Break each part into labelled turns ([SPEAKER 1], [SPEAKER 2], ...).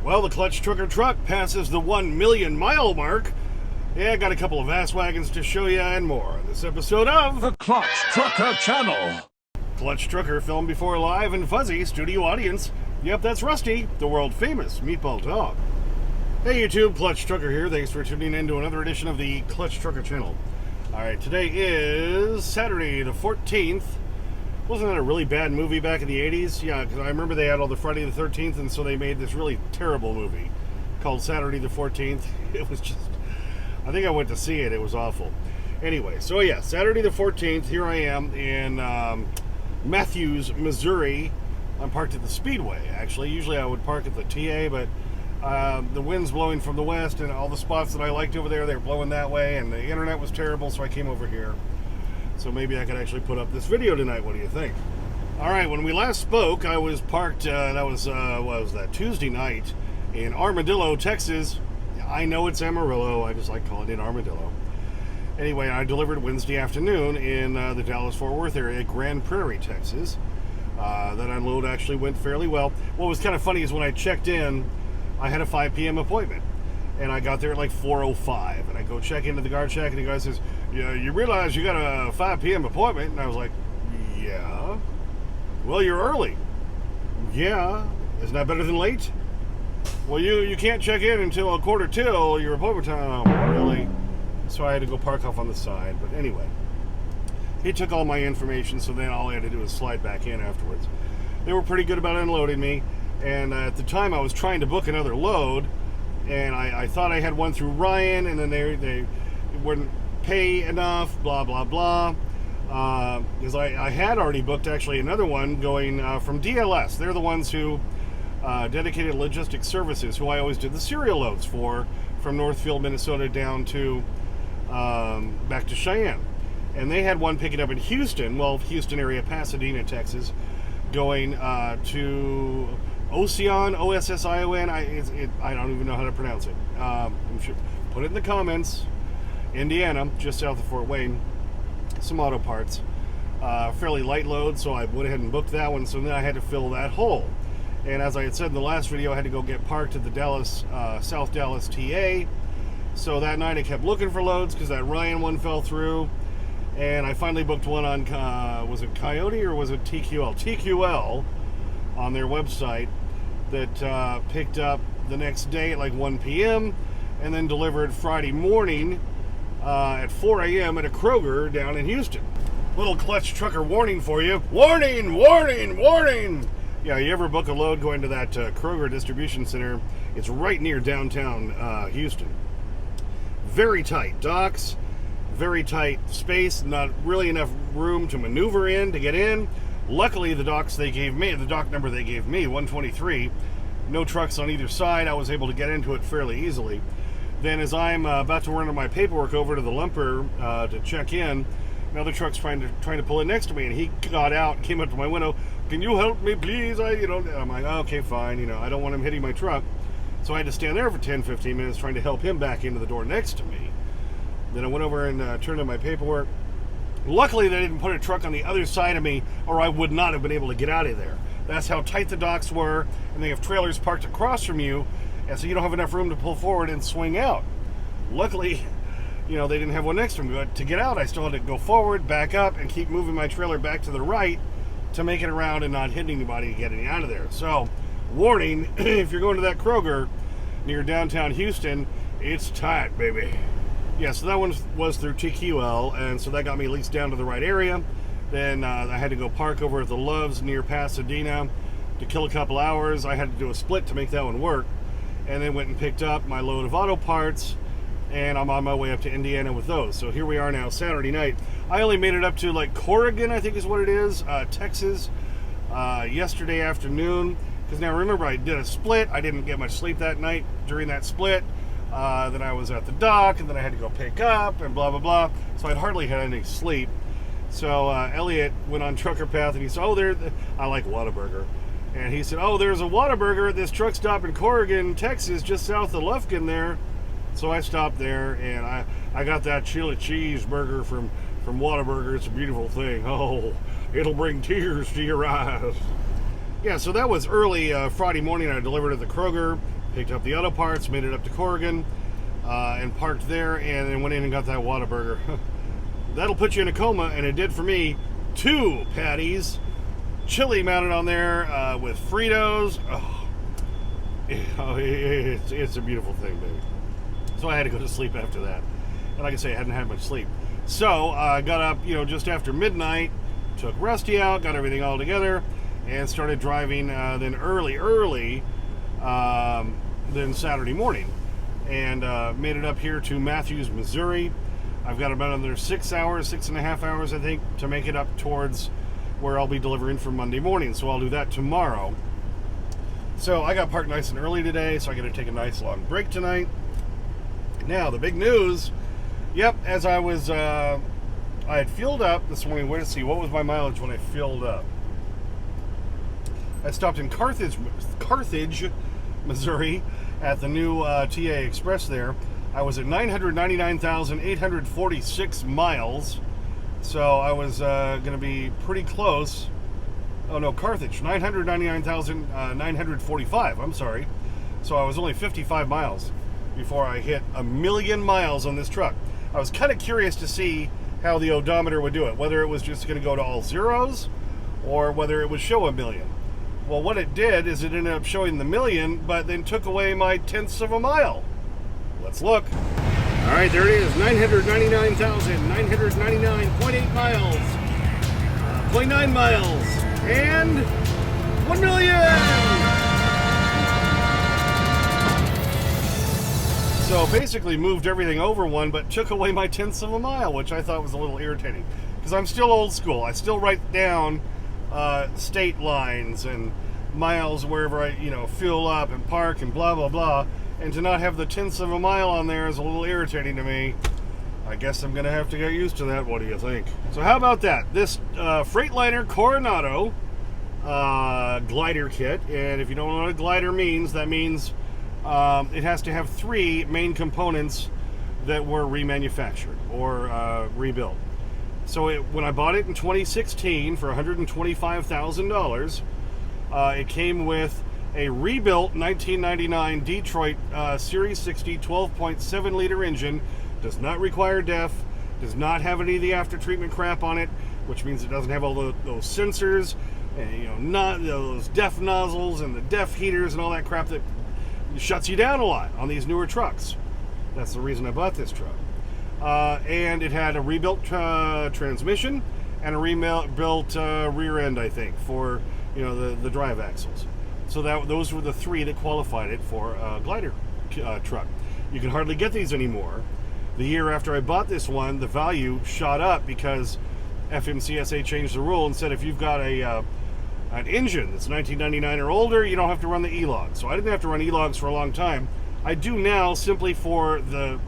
[SPEAKER 1] Well, the Clutch Trucker truck passes the 1 million mile mark. Yeah, I got a couple of Ass-Wagons to show you and more on this episode of
[SPEAKER 2] The Clutch Trucker Channel.
[SPEAKER 1] Clutch Trucker, filmed before a live and fuzzy studio audience. Yep, that's Rusty, the world-famous meatball dog. Hey YouTube, Clutch Trucker here. Thanks for tuning in to another edition of the Clutch Trucker Channel. Alright, today is Saturday the 14th. Wasn't that a really bad movie back in the 80s? Yeah, because I remember they had all the Friday the 13th, and so they made this really terrible movie called Saturday the 14th. It was just... I think I went to see it. It was awful. Anyway, so yeah, Saturday the 14th, here I am in Matthews, Missouri. I'm parked at the Speedway, actually. Usually I would park at the TA, but the wind's blowing from the west, and all the spots that I liked over there, they were blowing that way, and the internet was terrible, so I came over here. So maybe I could actually put up this video tonight. What do you think? Alright, when we last spoke, I was parked, that was, what was that, Tuesday night in Armadillo, Texas. I know it's Amarillo, I just like calling it Armadillo. Anyway, I delivered Wednesday afternoon in the Dallas-Fort Worth area, Grand Prairie, Texas. That unload actually went fairly well. What was kind of funny is when I checked in, I had a 5 p.m. appointment. And I got there at like 4:05, and I go check into the guard check, and the guy says, "Yeah, you realize you got a 5 p.m. appointment?" And I was like, "Yeah." "Well, you're early." "Yeah." "Isn't that better than late?" "Well, you can't check in until 1:45 your appointment time." "Really?" So I had to go park off on the side. But anyway, he took all my information, so then all I had to do was slide back in afterwards. They were pretty good about unloading me, and at the time I was trying to book another load. And I thought I had one through Ryan, and then they wouldn't pay enough, blah, blah, blah. Because I had already booked, actually, another one going from DLS. They're the ones who, Dedicated Logistics Services, who I always did the serial loads for, from Northfield, Minnesota, down to, back to Cheyenne. And they had one picking up in Houston, well, Houston area, Pasadena, Texas, going to... Osion, O-S-S-I-O-N, I don't even know how to pronounce it. I'm sure, put it in the comments. Indiana, just south of Fort Wayne. Some auto parts. Fairly light load, so I went ahead and booked that one, so then I had to fill that hole. And as I had said in the last video, I had to go get parked at the Dallas, South Dallas TA. So that night I kept looking for loads, because that Ryan one fell through. And I finally booked one on, was it Coyote or was it TQL? TQL on their website. That picked up the next day at like 1 p.m. and then delivered Friday morning at 4 a.m. at a Kroger down in Houston. Little Clutch Trucker warning for you. Warning, warning, warning! Yeah, you ever book a load going to that Kroger distribution center? It's right near downtown Houston. Very tight docks, very tight space, not really enough room to maneuver in, to get in. Luckily, the docks they gave me, the dock number they gave me, 123, no trucks on either side. I was able to get into it fairly easily. Then as I'm about to run my paperwork over to the lumper to check in, another truck's trying to pull in next to me, and he got out, came up to my window. "Can you help me, please?" I'm like, "Okay, fine." I don't want him hitting my truck. So I had to stand there for 10-15 minutes trying to help him back into the door next to me. Then I went over and turned in my paperwork. Luckily, they didn't put a truck on the other side of me, or I would not have been able to get out of there. That's how tight the docks were, and they have trailers parked across from you, and so you don't have enough room to pull forward and swing out. Luckily, they didn't have one next to me, but to get out, I still had to go forward, back up, and keep moving my trailer back to the right to make it around and not hit anybody getting out of there. So, warning, if you're going to that Kroger near downtown Houston, it's tight, baby. Yeah, so that one was through TQL, and so that got me at least down to the right area. Then I had to go park over at the Loves near Pasadena to kill a couple hours. I had to do a split to make that one work, and then went and picked up my load of auto parts, and I'm on my way up to Indiana with those. So here we are now, Saturday night. I only made it up to like Corrigan, I think is what it is, Texas, yesterday afternoon. Because now remember, I did a split. I didn't get much sleep that night during that split. Then I was at the dock, and then I had to go pick up, and blah, blah, blah. So I'd hardly had any sleep. So Elliot went on Trucker Path, and he said, I like Whataburger. And he said, there's a Whataburger at this truck stop in Corrigan, Texas, just south of Lufkin there. So I stopped there, and I got that chili cheeseburger from Whataburger. It's a beautiful thing. Oh, it'll bring tears to your eyes. Yeah, so that was early Friday morning. I delivered at the Kroger. Picked up the auto parts, made it up to Corrigan, and parked there, and then went in and got that Whataburger. That'll put you in a coma, and it did for me. 2 patties, chili mounted on there with Fritos. Oh, it's a beautiful thing, baby. So I had to go to sleep after that. And like I say, I hadn't had much sleep. So I got up, just after midnight, took Rusty out, got everything all together, and started driving then early, then Saturday morning. And made it up here to Matthews, Missouri. I've got about another 6 hours, 6.5 hours, I think, to make it up towards where I'll be delivering for Monday morning. So I'll do that tomorrow. So I got parked nice and early today, so I got to take a nice long break tonight. Now, the big news. Yep, as I was, I had fueled up this morning. Wait to see, what was my mileage when I filled up? I stopped in Carthage, Missouri, at the new TA Express there. I was at 999,846 miles, so I was going to be pretty close. Oh no, Carthage, 999,945, I'm sorry. So I was only 55 miles before I hit 1,000,000 miles on this truck. I was kind of curious to see how the odometer would do it, whether it was just going to go to all zeros, or whether it would show 1,000,000. Well, what it did is it ended up showing the 1,000,000, but then took away my tenths of a mile. Let's look. All right, there it is, 999,999.8 miles, 0.9 miles, and 1,000,000! So basically moved everything over one, but took away my tenths of a mile, which I thought was a little irritating. Because I'm still old school. I still write down state lines and miles wherever I, fuel up and park and blah, blah, blah. And to not have the tenths of a mile on there is a little irritating to me. I guess I'm going to have to get used to that. What do you think? So how about that? This Freightliner Coronado glider kit. And if you don't know what a glider means, that means it has to have 3 main components that were remanufactured or rebuilt. So when I bought it in 2016 for $125,000, it came with a rebuilt 1999 Detroit Series 60 12.7 liter engine. Does not require DEF, does not have any of the after treatment crap on it, which means it doesn't have all those sensors and not those DEF nozzles and the DEF heaters and all that crap that shuts you down a lot on these newer trucks. That's the reason I bought this truck. And it had a rebuilt transmission and a rebuilt rear end, I think, for the drive axles. So those were the 3 that qualified it for a glider truck. You can hardly get these anymore. The year after I bought this one, the value shot up because FMCSA changed the rule and said if you've got an engine that's 1999 or older, you don't have to run the E-log. So I didn't have to run E-logs for a long time. I do now simply for the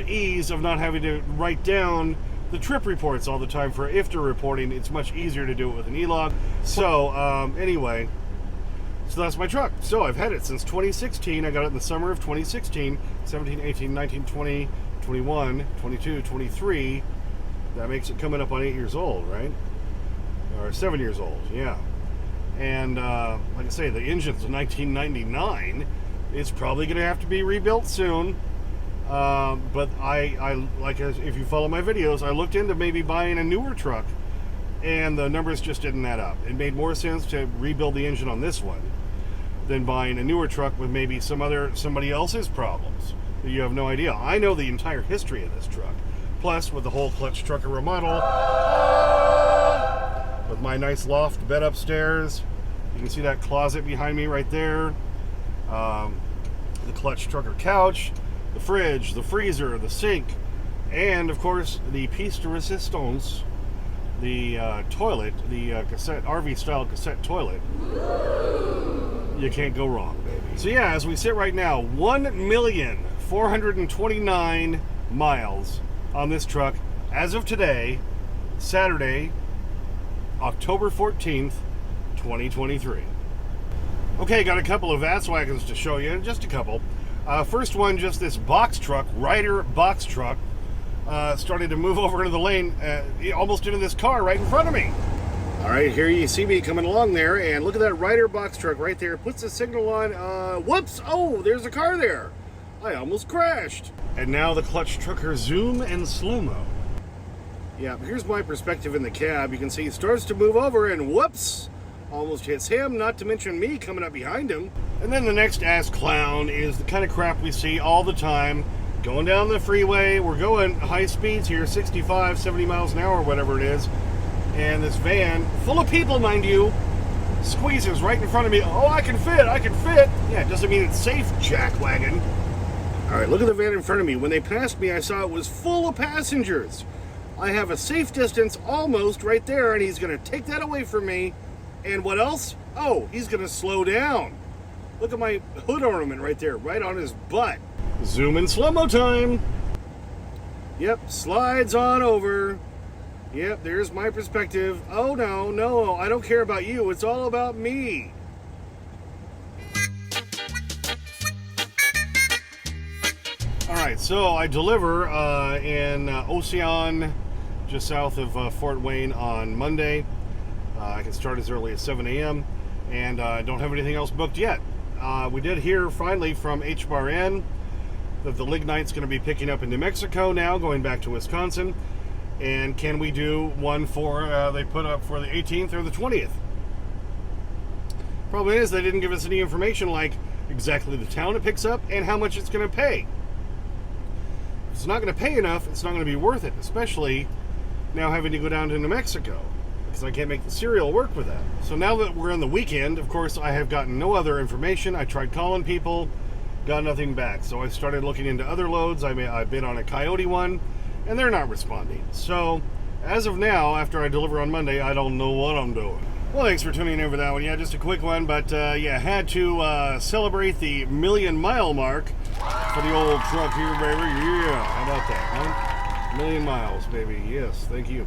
[SPEAKER 1] ease of not having to write down the trip reports all the time for IFTA reporting. It's much easier to do it with an E-log. So anyway, so that's my truck. So I've had it since 2016. I got it in the summer of 2016, 17, 18, 19, 20, 21, 22, 23. That makes it coming up on 8 years old, right? Or 7 years old, yeah. And like I say, the engine's a 1999. It's probably going to have to be rebuilt soon. But I like, if you follow my videos, I looked into maybe buying a newer truck, and the numbers just didn't add up. It made more sense to rebuild the engine on this one than buying a newer truck with maybe somebody else's problems that you have no idea. I know the entire history of this truck, plus with the whole clutch trucker remodel, with my nice loft bed upstairs. You can see that closet behind me right there. The clutch trucker couch, the fridge, the freezer, the sink, and of course the piece de resistance, the toilet, the RV style cassette toilet. You can't go wrong, baby. So yeah, as we sit right now, 1,429 miles on this truck as of today, Saturday, October 14th, 2023. Okay, got a couple of Ass-Wagons to show you, just a couple. First one, just this box truck, Ryder box truck, started to move over into the lane, almost into this car right in front of me. All right, here you see me coming along there, and look at that Ryder box truck right there. Puts the signal on. Whoops! Oh, there's a car there. I almost crashed. And now the clutch trucker zoom and slow-mo. Yeah, here's my perspective in the cab. You can see he starts to move over, and whoops! Almost hits him, not to mention me coming up behind him. And then the next ass clown is the kind of crap we see all the time. Going down the freeway, we're going high speeds here, 65, 70 miles an hour, whatever it is. And this van, full of people, mind you, squeezes right in front of me. Oh, I can fit, I can fit. Yeah, it doesn't mean it's safe, jackwagon. All right, look at the van in front of me. When they passed me, I saw it was full of passengers. I have a safe distance almost right there, and he's going to take that away from me. And what else? Oh, he's going to slow down. Look at my hood ornament right there, right on his butt. Zoom in slow-mo time. Yep, slides on over. Yep, there's my perspective. Oh, no, I don't care about you. It's all about me. All right, so I deliver in Ocean, just south of Fort Wayne on Monday. I can start as early as 7 a.m. and I don't have anything else booked yet. We did hear finally from HBRN that the Lignite's going to be picking up in New Mexico now, going back to Wisconsin. And can we do one for, they put up for the 18th or the 20th? Problem is, they didn't give us any information like exactly the town it picks up and how much it's going to pay. If it's not going to pay enough, it's not going to be worth it, especially now having to go down to New Mexico, because I can't make the serial work with that. So now that we're on the weekend, of course, I have gotten no other information. I tried calling people, got nothing back. So I started looking into other loads. I bid on a Coyote one, and they're not responding. So as of now, after I deliver on Monday, I don't know what I'm doing. Well, thanks for tuning in for that one. Yeah, just a quick one, but yeah, had to celebrate the 1,000,000-mile mark for the old truck here, baby. Yeah, how about that, huh? 1,000,000 miles, baby. Yes, thank you.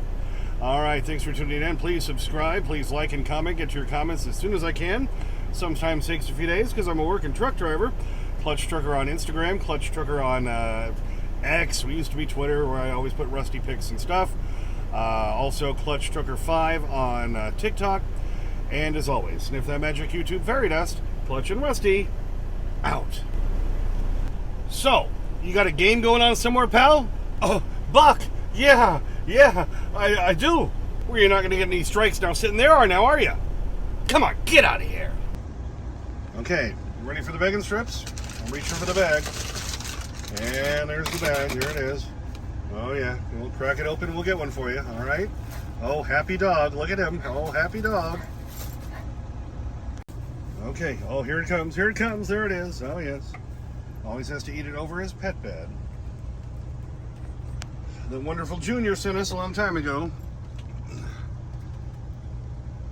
[SPEAKER 1] All right, thanks for tuning in. Please subscribe. Please like and comment. Get your comments as soon as I can. Sometimes takes a few days because I'm a working truck driver. Clutch Trucker on Instagram. Clutch Trucker on X. We used to be Twitter, where I always put Rusty pics and stuff. Also, Clutch Trucker 5 on TikTok. And as always, sniff that magic YouTube fairy dust. Clutch and Rusty, out. So, you got a game going on somewhere, pal? Oh, Buck! Yeah, I do. Well, you're not going to get any strikes now sitting there, are you? Come on, get out of here. Okay, ready for the bacon strips? I'm reaching for the bag. And there's the bag. Here it is. Oh, yeah. We'll crack it open. We'll get one for you. All right. Oh, happy dog. Look at him. Oh, happy dog. Okay. Oh, here it comes. Here it comes. There it is. Oh, yes. Always has to eat it over his pet bed. The wonderful Junior sent us a long time ago.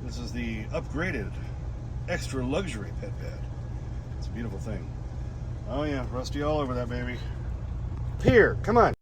[SPEAKER 1] This is the upgraded extra luxury pet bed. It's a beautiful thing. Oh, yeah. Rusty all over that baby. Here. Come on.